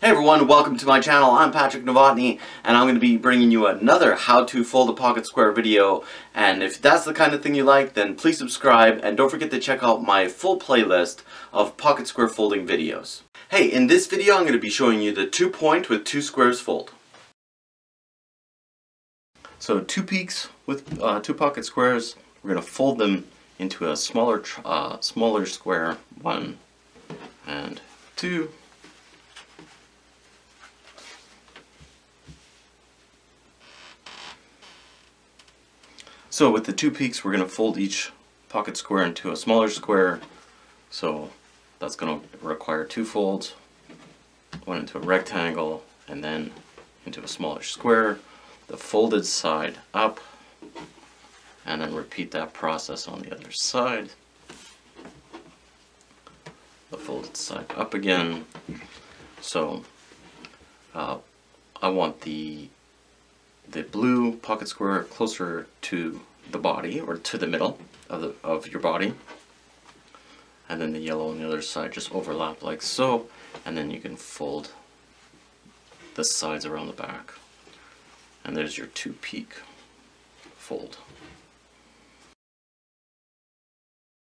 Hey everyone, welcome to my channel. I'm Patrick Novotny, and I'm going to be bringing you another how to fold a pocket square video. And if that's the kind of thing you like, then please subscribe, and don't forget to check out my full playlist of pocket square folding videos. Hey, in this video I'm going to be showing you the 2-point with 2 squares fold. So 2 peaks with 2 pocket squares, we're going to fold them into a smaller square, 1 and 2. So with the 2 peaks, we're going to fold each pocket square into a smaller square. So that's going to require 2 folds, one into a rectangle and then into a smaller square, the folded side up, and then repeat that process on the other side. The folded side up again. So I want the blue pocket square closer to the body, or to the middle of your body, and then the yellow on the other side just overlap like so, and then you can fold the sides around the back, and there's your 2 peak fold.